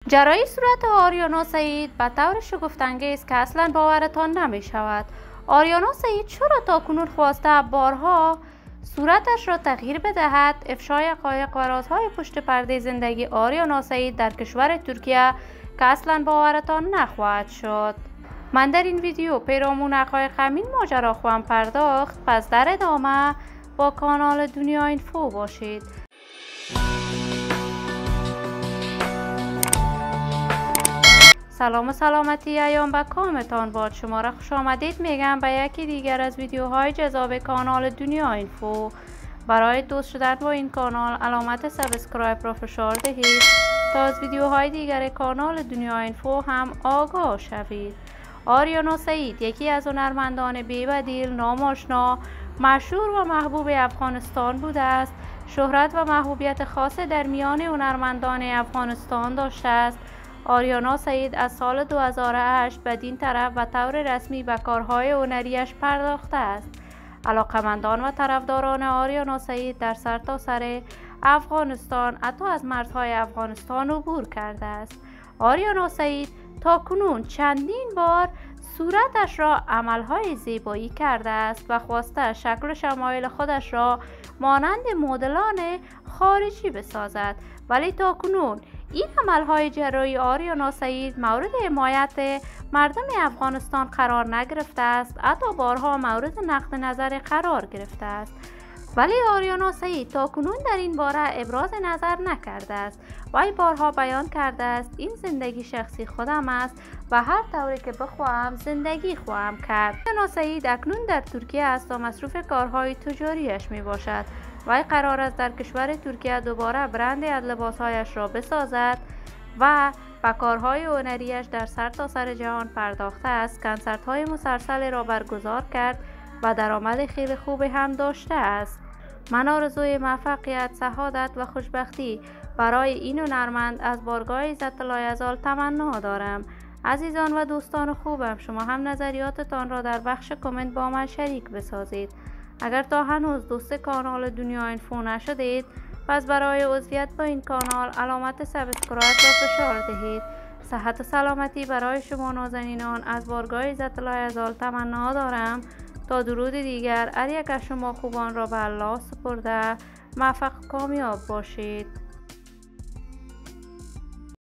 جرایی صورت آریانا سعید به طور شگفت‌انگیز که اصلا باورتان نمی شود. آریانا سعید چرا تاکنون خواسته بارها صورتش را تغییر بدهد؟ افشای حقایق و رازهای پشت پرده زندگی آریانا سعید در کشور ترکیه که اصلا باورتان نخواهد شد. من در این ویدیو پیرامون حقایق همین ماجرا خواهم پرداخت، پس در ادامه با کانال دنیا اینفو باشید. سلام و سلامتی ایام به کامتان باد. شما را خوش آمدید میگم به یکی دیگر از ویدیوهای جذاب کانال دنیا اینفو. برای دوست شدن با این کانال علامت سابسکرایب را فشار دهید تا از ویدیوهای دیگر کانال دنیا اینفو هم آگاه شوید. آریانا سعید یکی از هنرمندان بی‌بدیل، نام‌آشنا، مشهور و محبوب افغانستان بوده است. شهرت و محبوبیت خاص در میان هنرمندان افغانستان داشته است. آریانا سعید از سال 2008 بدین طرف و طور رسمی به کارهای هنریش پرداخته است. علاقمندان و طرفداران آریانا سعید در سرتاسر افغانستان حتی از مرزهای افغانستان عبور کرده است. آریانا سعید تاکنون چندین بار صورتش را عملهای زیبایی کرده است و خواسته شکل و شمایل خودش را مانند مدلان خارجی بسازد، ولی تاکنون این عملهای جراحی آریانا سعید مورد حمایت مردم افغانستان قرار نگرفته است، حتی بارها مورد نقد نظر قرار گرفته است. ولی آریانا سعید تاکنون در این باره ابراز نظر نکرده است. وی بارها بیان کرده است این زندگی شخصی خودم است و هر طوری که بخواهم زندگی خواهم کرد. آریانا سعید اکنون در ترکیه است و مصروف کارهای تجاریش می باشد. وی قرار است در کشور ترکیه دوباره برند از لباسهایش را بسازد و به کارهای هنریش در سرتاسر جهان پرداخته است. کنسرت‌های مسلسل را برگزار کرد و درآمد خیلی خوبی هم داشته است. من آرزوی موفقیت، سعادت و خوشبختی برای این هنرمند از بارگاه عزت لایزال تمنا دارم. عزیزان و دوستان خوبم، شما هم نظریاتتان را در بخش کامنت با من شریک بسازید. اگر تا هنوز دوست کانال دنیا اینفو نشدید، پس برای عضویت با این کانال علامت سابسکرایب را فشار دهید. صحت و سلامتی برای شما نازنینان از بارگاه عزت لایزال تمنا دارم. تا درود دیگر، هر یک از شما خوبان را به الله سپرده موفق کامیاب باشید.